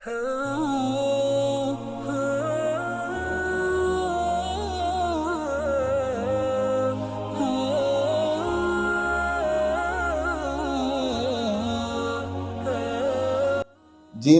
جی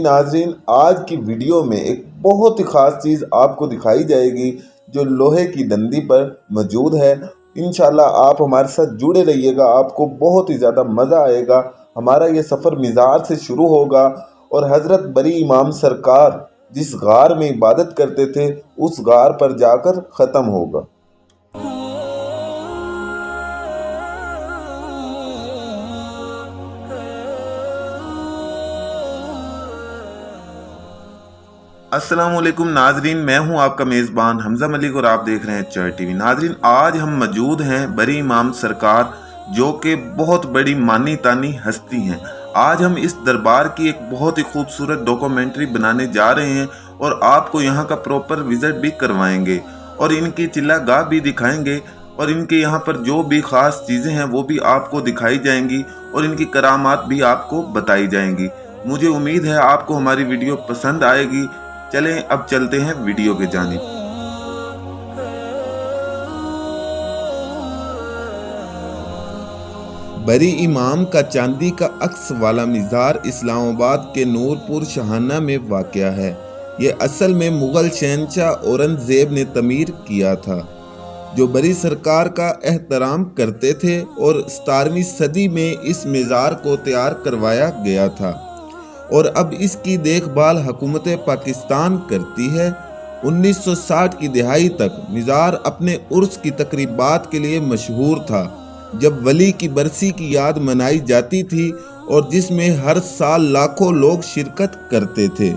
ناظرین، آج کی ویڈیو میں ایک بہت ہی خاص چیز آپ کو دکھائی جائے گی جو لوہے کی ڈنڈی پر موجود ہے۔ انشاءاللہ آپ ہمارے ساتھ جڑے رہیے گا، آپ کو بہت ہی زیادہ مزہ آئے گا۔ ہمارا یہ سفر مزار سے شروع ہوگا اور حضرت بری امام سرکار جس غار میں عبادت کرتے تھے اس غار پر جا کر ختم ہوگا۔ السلام علیکم ناظرین، میں ہوں آپ کا میزبان حمزہ ملک اور آپ دیکھ رہے ہیں چار ٹی وی۔ ناظرین، آج ہم موجود ہیں بری امام سرکار جو کہ بہت بڑی مانی تانی ہستی ہیں۔ آج ہم اس دربار کی ایک بہت ہی خوبصورت ڈاکومنٹری بنانے جا رہے ہیں اور آپ کو یہاں کا پروپر وزٹ بھی کروائیں گے اور ان کی چلا گاہ بھی دکھائیں گے اور ان کے یہاں پر جو بھی خاص چیزیں ہیں وہ بھی آپ کو دکھائی جائیں گی اور ان کی کرامات بھی آپ کو بتائی جائیں گی۔ مجھے امید ہے آپ کو ہماری ویڈیو پسند آئے گی۔ چلیں اب چلتے ہیں ویڈیو کے جانب۔ بری امام کا چاندی کا عکس والا مزار اسلام آباد کے نور پور شاہانہ میں واقع ہے۔ یہ اصل میں مغل شہنشاہ اورنگزیب نے تعمیر کیا تھا جو بری سرکار کا احترام کرتے تھے، اور 17ویں صدی میں اس مزار کو تیار کروایا گیا تھا اور اب اس کی دیکھ بھال حکومت پاکستان کرتی ہے۔ 1960 کی دہائی تک مزار اپنے عرس کی تقریبات کے لیے مشہور تھا جب ولی کی برسی کی یاد منائی جاتی تھی اور جس میں ہر سال لاکھوں لوگ شرکت کرتے تھے۔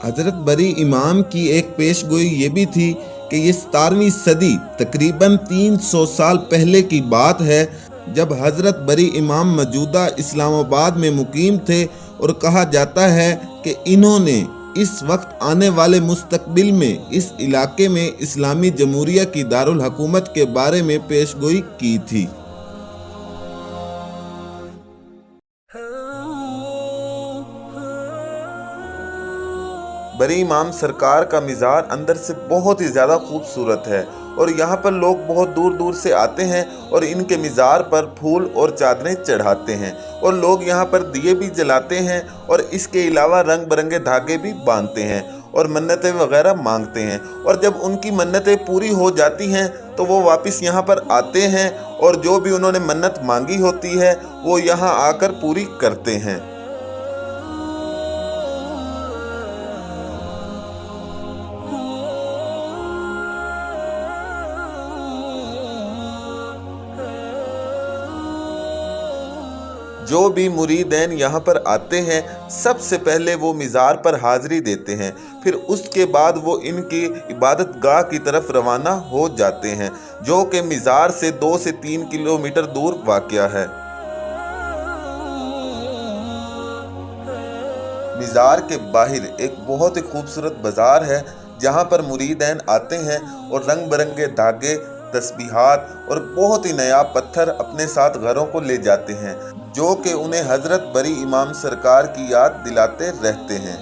حضرت بری امام کی ایک پیش گوئی یہ بھی تھی کہ یہ 17ویں صدی تقریباً 300 سال پہلے کی بات ہے جب حضرت بری امام موجودہ اسلام آباد میں مقیم تھے، اور کہا جاتا ہے کہ انہوں نے اس وقت آنے والے مستقبل میں اس علاقے میں اسلامی جمہوریہ کی دارالحکومت کے بارے میں پیش گوئی کی تھی۔ بری امام سرکار کا مزار اندر سے بہت ہی زیادہ خوبصورت ہے اور یہاں پر لوگ بہت دور دور سے آتے ہیں اور ان کے مزار پر پھول اور چادریں چڑھاتے ہیں اور لوگ یہاں پر دیے بھی جلاتے ہیں اور اس کے علاوہ رنگ برنگے دھاگے بھی باندھتے ہیں اور منتیں وغیرہ مانگتے ہیں، اور جب ان کی منتیں پوری ہو جاتی ہیں تو وہ واپس یہاں پر آتے ہیں اور جو بھی انہوں نے منت مانگی ہوتی ہے وہ یہاں آ کر پوری کرتے ہیں۔ جو بھی مریدین یہاں پر آتے ہیں سب سے پہلے وہ مزار پر حاضری دیتے ہیں، پھر اس کے بعد وہ ان کی عبادت گاہ کی طرف روانہ ہو جاتے ہیں جو کہ مزار سے 2 سے 3 کلومیٹر دور واقع ہے۔ مزار کے باہر ایک بہت ہی خوبصورت بازار ہے جہاں پر مریدین آتے ہیں اور رنگ برنگے دھاگے، تسبیحات اور بہت ہی نایاب پتھر اپنے ساتھ گھروں کو لے جاتے ہیں جو کہ انہیں حضرت بری امام سرکار کی یاد دلاتے رہتے ہیں۔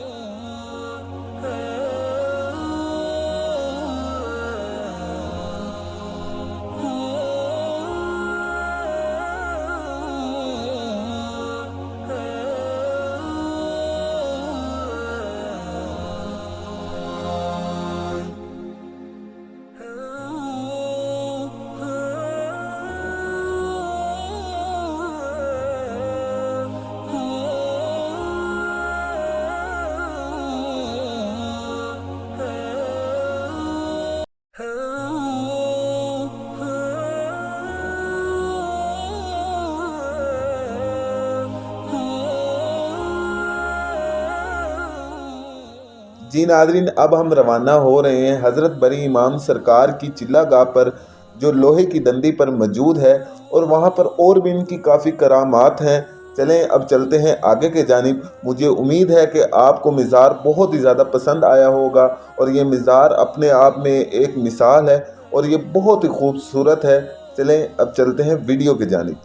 جی ناظرین، اب ہم روانہ ہو رہے ہیں حضرت بری امام سرکار کی چلا گاہ پر جو لوہے کی ڈنڈی پر موجود ہے، اور وہاں پر اور بھی ان کی کافی کرامات ہیں۔ چلیں اب چلتے ہیں آگے کے جانب۔ مجھے امید ہے کہ آپ کو مزار بہت ہی زیادہ پسند آیا ہوگا، اور یہ مزار اپنے آپ میں ایک مثال ہے اور یہ بہت ہی خوبصورت ہے۔ چلیں اب چلتے ہیں ویڈیو کے جانب۔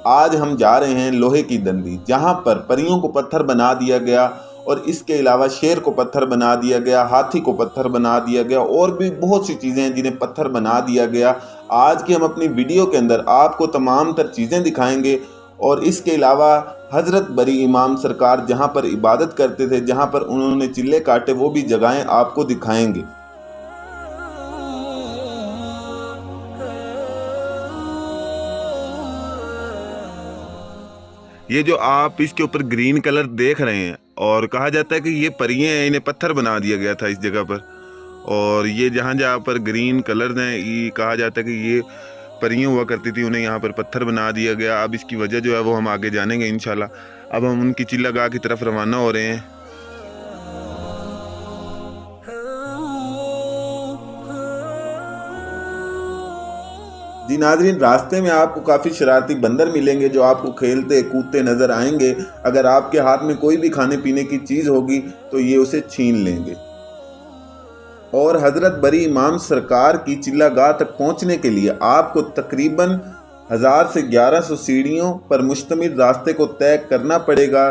आज हम जा रहे हैं लोहे की दंडी, जहां पर परियों को पत्थर बना दिया गया और इसके अलावा शेर को पत्थर बना दिया गया, हाथी को पत्थर बना दिया गया और भी बहुत सी चीज़ें हैं जिन्हें पत्थर बना दिया गया। आज की हम अपनी वीडियो के अंदर आपको तमाम तर चीज़ें दिखाएंगे और इसके अलावा हज़रत बरी इमाम सरकार जहां पर इबादत करते थे, जहां पर उन्होंने चिल्ले काटे, वो भी जगहें आपको दिखाएंगे। ये जो आप इसके ऊपर ग्रीन कलर देख रहे हैं और कहा जाता है कि ये परियां हैं, इन्हें पत्थर बना दिया गया था इस जगह पर। और ये जहाँ जहाँ पर ग्रीन कलर हैं, ये कहा जाता है कि ये परियां हुआ करती थी, उन्हें यहाँ पर पत्थर बना दिया गया। अब इसकी वजह जो है वो हम आगे जानेंगे इंशाल्लाह। अब हम उनकी चिल्लागाह की तरफ रवाना हो रहे हैं। जी नाज़रीन, रास्ते में आपको काफ़ी शरारती बंदर मिलेंगे जो आपको खेलते कूदते नज़र आएंगे। अगर आपके हाथ में कोई भी खाने पीने की चीज़ होगी तो ये उसे छीन लेंगे। और हज़रत बरी इमाम सरकार की चिल्लागाह तक पहुंचने के लिए आपको तकरीबन 1000 से 1100 सीढ़ियों पर मुश्तमिल रास्ते को तय करना पड़ेगा।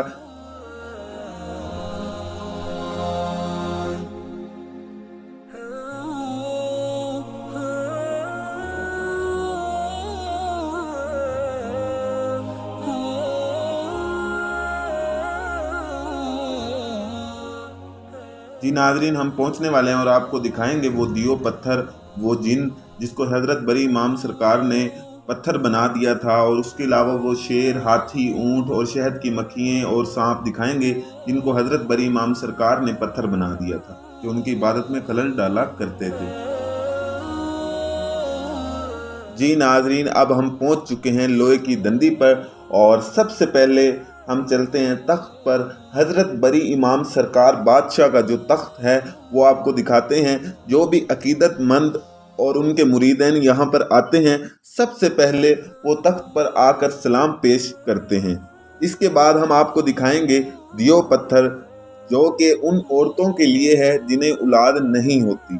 जी नाज़रीन, हम पहुंचने वाले हैं और आपको दिखाएंगे वो दियो पत्थर, वो जिन जिसको हज़रत बरी इमाम सरकार ने पत्थर बना दिया था। और उसके अलावा वो शेर, हाथी, ऊंट और शहद की मक्खियाँ और सांप दिखाएंगे जिनको हज़रत बरी इमाम सरकार ने पत्थर बना दिया था, जो उनकी इबादत में खलल डाला करते थे। जी नाज़रीन, अब हम पहुंच चुके हैं लोहे की दंडी पर और सबसे पहले हम चलते हैं तख्त पर। हज़रत बरी इमाम सरकार बादशाह का जो तख्त है वो आपको दिखाते हैं। जो भी अकीदतमंद और उनके मुरीदैन यहाँ पर आते हैं, सबसे पहले वो तख्त पर आकर सलाम पेश करते हैं। इसके बाद हम आपको दिखाएंगे दियो पत्थर, जो कि उन औरतों के लिए है जिन्हें औलाद नहीं होती।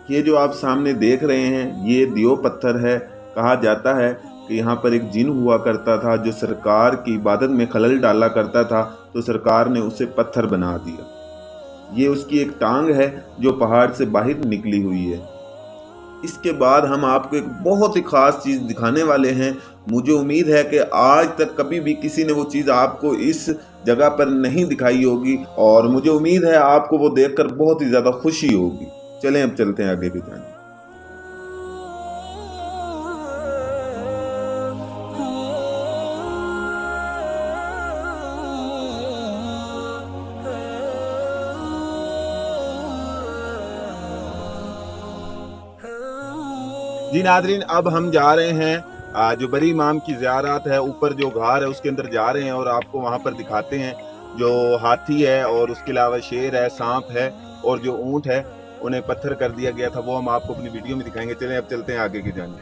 ये जो आप सामने देख रहे हैं ये दियो पत्थर है। कहा जाता है कि यहाँ पर एक जिन हुआ करता था जो सरकार की इबादत में खलल डाला करता था, तो सरकार ने उसे पत्थर बना दिया। ये उसकी एक टांग है जो पहाड़ से बाहर निकली हुई है। इसके बाद हम आपको एक बहुत ही ख़ास चीज़ दिखाने वाले हैं। मुझे उम्मीद है कि आज तक कभी भी किसी ने वो चीज़ आपको इस जगह पर नहीं दिखाई होगी और मुझे उम्मीद है आपको वो देखकर बहुत ही ज़्यादा खुशी होगी। चलें अब चलते हैं आगे की जानिब। जी नाज़रीन, अब हम जा रहे हैं जो बरी इमाम की ज़ियारत है, ऊपर जो गार है उसके अंदर जा रहे हैं और आपको वहाँ पर दिखाते हैं जो हाथी है और उसके अलावा शेर है, सांप है और जो ऊँट है उन्हें पत्थर कर दिया गया था। वो हम आपको अपनी वीडियो में दिखाएंगे। चलें अब चलते हैं आगे की जानिब।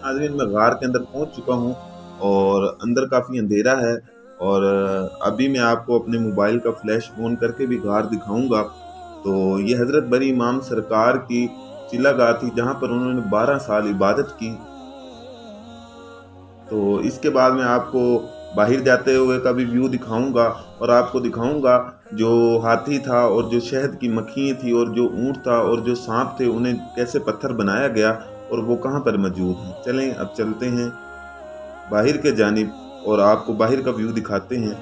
नाज़रीन, मैं गार के अंदर पहुंच चुका हूं और अंदर काफ़ी अंधेरा है और अभी मैं आपको अपने मोबाइल का फ्लैश ऑन करके भी गार दिखाऊंगा। तो ये हज़रत बरी इमाम सरकार की चिल्लागाह थी जहां पर उन्होंने 12 साल इबादत की। तो इसके बाद मैं आपको बाहर जाते हुए का भी व्यू दिखाऊंगा और आपको दिखाऊंगा जो हाथी था और जो शहद की मक्खियाँ थी और जो ऊँट था और जो सांप थे, उन्हें कैसे पत्थर बनाया गया और वो कहाँ पर मौजूद हैं। चलें अब चलते हैं बाहर के जानिब और आपको बाहर का व्यू दिखाते हैं।